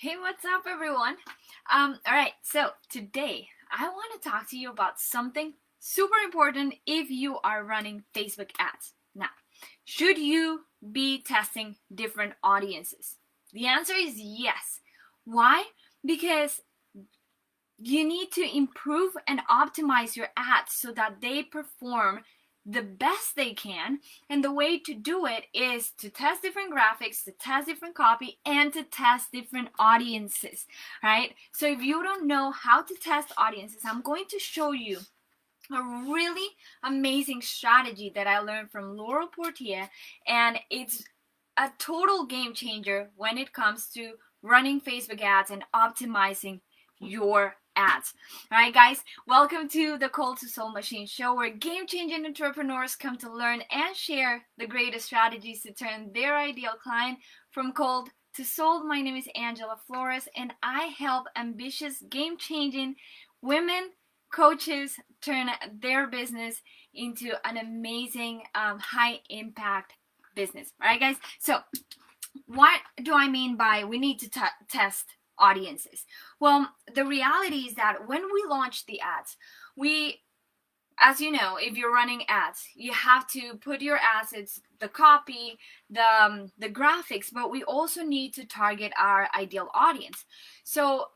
Hey, what's up, everyone? All right, so today I want to talk to you about something super important if you are running Facebook ads. Now, should you be testing different audiences? The answer is yes. Why? Because you need to improve and optimize your ads so that they perform the best they can, and the way to do it is to test different graphics, to test different copy, and to test different audiences, right? So if you don't know how to test audiences, I'm going to show you a really amazing strategy that I learned from Laurel Portier, and it's a total game changer when it comes to running Facebook ads and optimizing your ads. All right, guys, welcome to the Cold to Soul Machine Show, where game-changing entrepreneurs come to learn and share the greatest strategies to turn their ideal client from cold to sold. My name is Angela Florez, and I help ambitious, game-changing women coaches turn their business into an amazing, high-impact business. All right, guys? So what do I mean by we need to test audiences? Well, the reality is that when we launch the ads, as you know, if you're running ads, you have to put your assets, the copy, the graphics, but we also need to target our ideal audience. So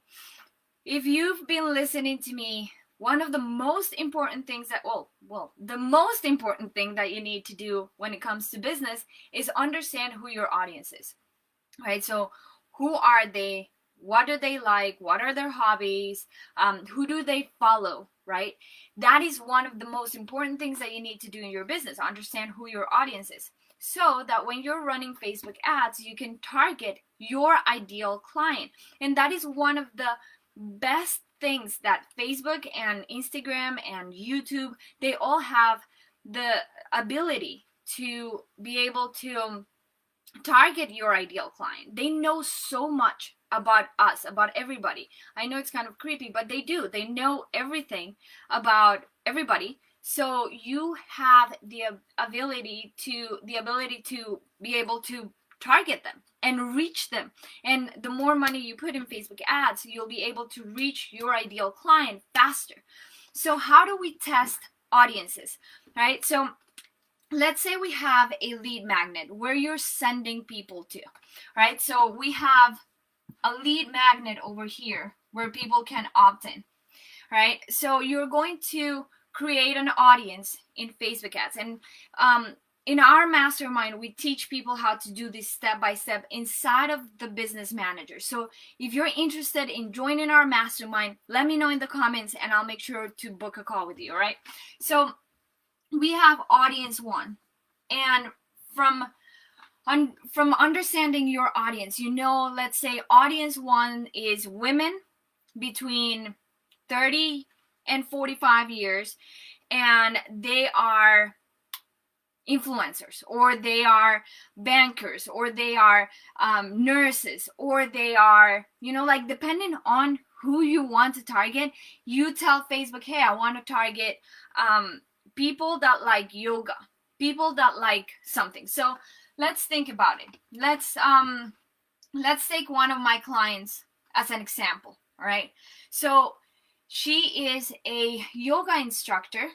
if you've been listening to me, one of the most important things the most important thing that you need to do when it comes to business is understand who your audience is, right? So who are they? What do they like? What are their hobbies? Who do they follow, right? That is one of the most important things that you need to do in your business. Understand who your audience is, so that when you're running Facebook ads, you can target your ideal client. And that is one of the best things that Facebook and Instagram and YouTube, they all have the ability to be able to target your ideal client. They know so much about us, about everybody. I know it's kind of creepy, but they do. They know everything about everybody. So you have the ability to be able to target them and reach them. And the more money you put in Facebook ads, you'll be able to reach your ideal client faster. So how do we test audiences? Right? So let's say we have a lead magnet where you're sending people to, right? So we have a lead magnet over here where people can opt in, right? So you're going to create an audience in Facebook ads. And in our mastermind, we teach people how to do this step by step inside of the business manager. So if you're interested in joining our mastermind, let me know in the comments and I'll make sure to book a call with you, all right? So we have audience one, and from understanding your audience, let's say audience one is women between 30 and 45 years, and they are influencers, or they are bankers, or they are nurses, or they are, depending on who you want to target, you tell Facebook, hey, I want to target people that like yoga, people that like something. So let's think about it. Let's take one of my clients as an example. All right. So she is a yoga instructor.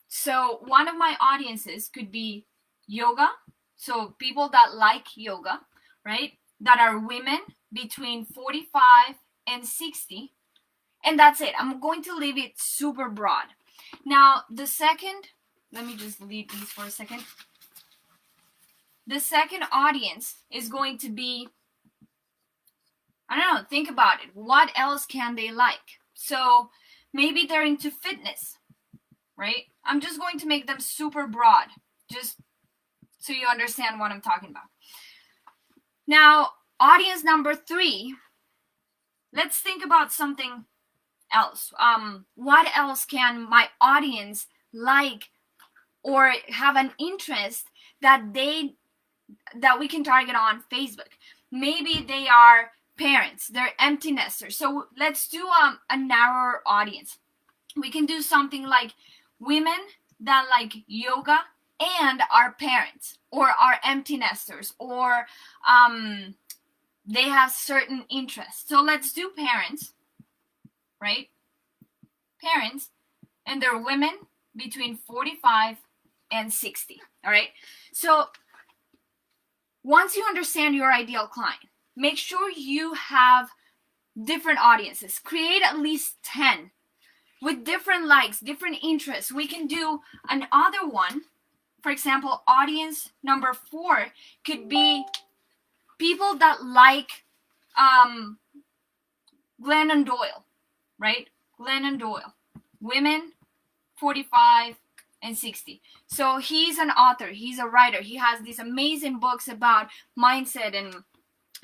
So one of my audiences could be yoga. So people that like yoga, right? That are women between 45 and 60. And that's it. I'm going to leave it super broad. Now, let me just leave these for a second. The second audience is going to be, I don't know, think about it. What else can they like? So maybe they're into fitness, right? I'm just going to make them super broad, just so you understand what I'm talking about. Now, audience number 3, let's think about something else. What else can my audience like or have an interest that we can target on Facebook? Maybe they are parents, they're empty nesters. So let's do a narrower audience. We can do something like women that like yoga and are parents, or are empty nesters, or they have certain interests. So let's do parents, right? Parents, and they're women between 45 and 60, all right? So once you understand your ideal client, make sure you have different audiences. Create at least 10 with different likes, different interests. We can do another one. For example, audience number 4 could be people that like Glennon Doyle, right? Glennon Doyle. Women 45 and 60. So he's an author, he's a writer, he has these amazing books about mindset and,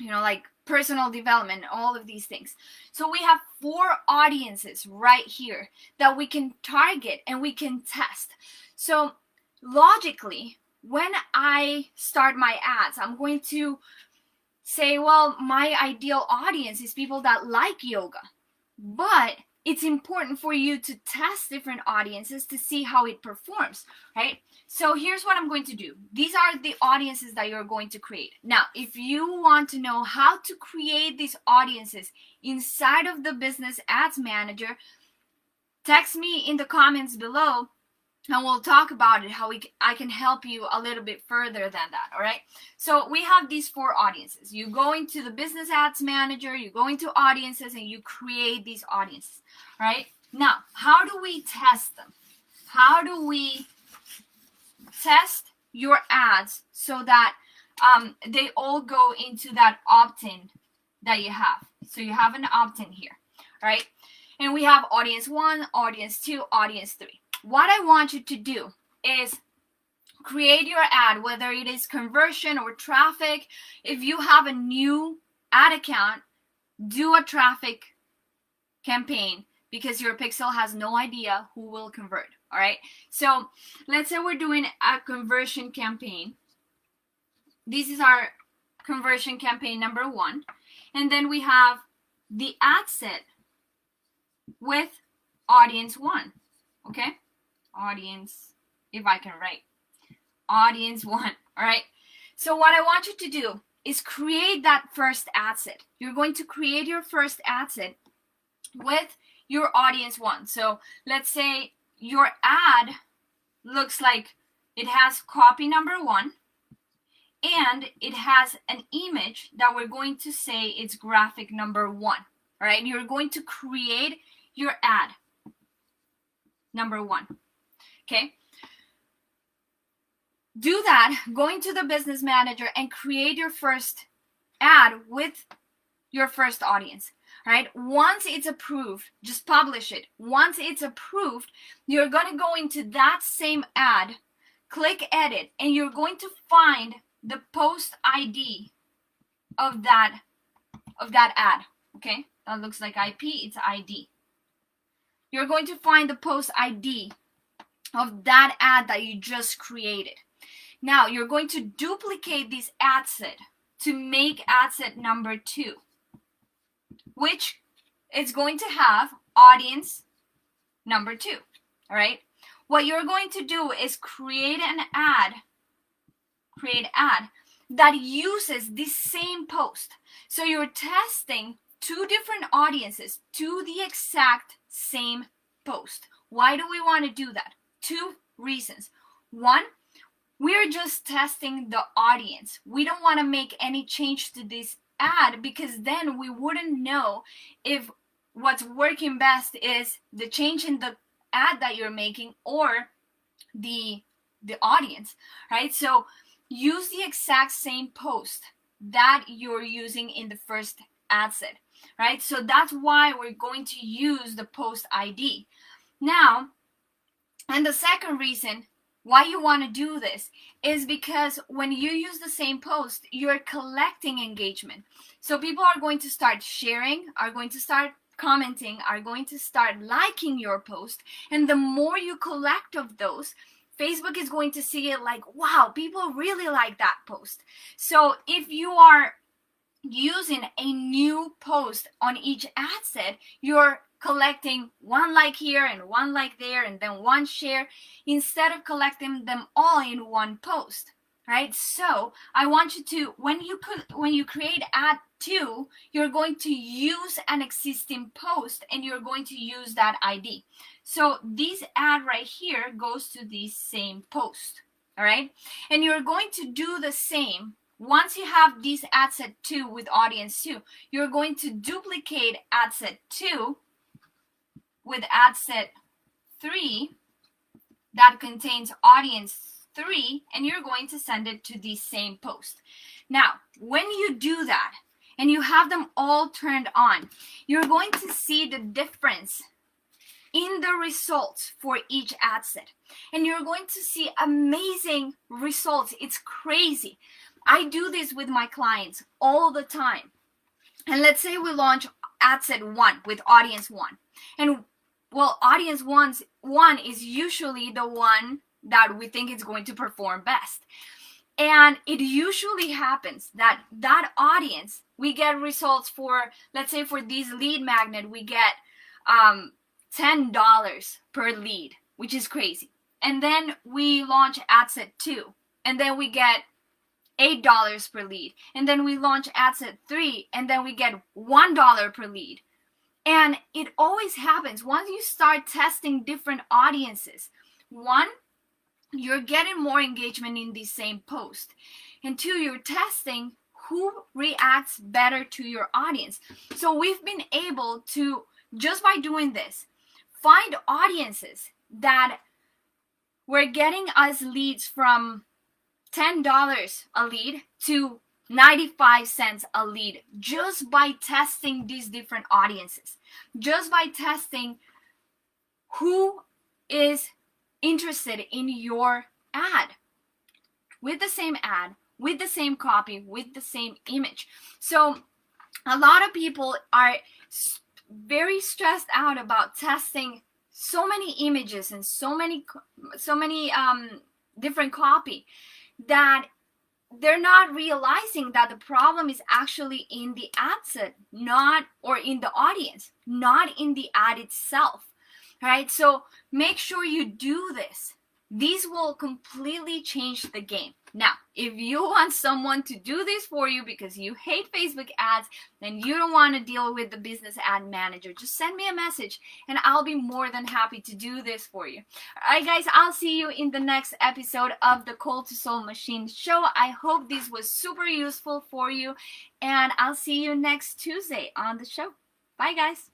like personal development, all of these things. So we have 4 audiences right here that we can target and we can test. So logically, when I start my ads, I'm going to say, well, my ideal audience is people that like yoga. But it's important for you to test different audiences to see how it performs, right? So here's what I'm going to do. These are the audiences that you're going to create. Now, if you want to know how to create these audiences inside of the Business Ads Manager, text me in the comments below and we'll talk about it, how I can help you a little bit further than that, all right? So we have these 4 audiences. You go into the Business Ads Manager, you go into audiences, and you create these audiences, all right? Now, how do we test them? How do we test your ads so that they all go into that opt-in that you have? So you have an opt-in here, all right? And we have audience 1, audience 2, audience 3. What I want you to do is create your ad, whether it is conversion or traffic. If you have a new ad account, do a traffic campaign because your pixel has no idea who will convert, all right? So let's say we're doing a conversion campaign. This is our conversion campaign number 1. And then we have the ad set with audience 1, okay? Audience, if I can write, audience 1, all right? So what I want you to do is create that first ad set. You're going to create your first ad set with your audience 1. So let's say your ad looks like it has copy number 1 and it has an image that we're going to say it's graphic number 1, all right? You're going to create your ad number 1. Okay, do that, go into the Business Manager and create your first ad with your first audience, all right? Once it's approved, just publish it. Once it's approved, you're going to go into that same ad, click edit, and you're going to find the post ID of that ad, okay? That looks like IP, it's ID. You're going to find the post ID of that ad that you just created. Now, you're going to duplicate this ad set to make ad set number 2, which is going to have audience number 2, all right? What you're going to do is create an ad, that uses this same post. So you're testing 2 different audiences to the exact same post. Why do we want to do that? 2 reasons. 1, we're just testing the audience. We don't want to make any change to this ad because then we wouldn't know if what's working best is the change in the ad that you're making or the audience, right? So use the exact same post that you're using in the first ad set, right? So that's why we're going to use the post ID. Now, and the second reason why you want to do this is because when you use the same post, you're collecting engagement. So people are going to start sharing, are going to start commenting, are going to start liking your post. And the more you collect of those, Facebook is going to see it like, wow, people really like that post. So if you are using a new post on each ad set, you're collecting 1 like here and 1 like there and then 1 share instead of collecting them all in 1 post, right? So I want you to, when you create ad 2, you're going to use an existing post and you're going to use that ID. So this ad right here goes to the same post, all right? And you're going to do the same. Once you have this ad set 2 with audience 2, you're going to duplicate ad set 2 with ad set 3 that contains audience 3, and you're going to send it to the same post. Now, when you do that and you have them all turned on, you're going to see the difference in the results for each ad set. And you're going to see amazing results. It's crazy. I do this with my clients all the time. And let's say we launch ad set 1 with audience 1. And well, audience 1 is usually the one that we think is going to perform best. And it usually happens that that audience, we get results for, let's say for this lead magnet, we get $10 per lead, which is crazy. And then we launch ad set 2, and then we get $8 per lead. And then we launch ad set 3, and then we get $1 per lead. And it always happens once you start testing different audiences. 1, you're getting more engagement in the same post. And 2, you're testing who reacts better to your audience. So we've been able to, just by doing this, find audiences that were getting us leads from $10 a lead to 95 cents a lead, just by testing these different audiences, just by testing who is interested in your ad, with the same ad, with the same copy, with the same image. So a lot of people are very stressed out about testing so many images and so many different copy, that they're not realizing that the problem is actually in the ad set, or in the audience, not in the ad itself. Right? So make sure you do this. These will completely change the game. Now, if you want someone to do this for you because you hate Facebook ads and you don't want to deal with the business ad manager, just send me a message and I'll be more than happy to do this for you. All right, guys, I'll see you in the next episode of the Call to Soul Machine Show. I hope this was super useful for you, and I'll see you next Tuesday on the show. Bye, guys.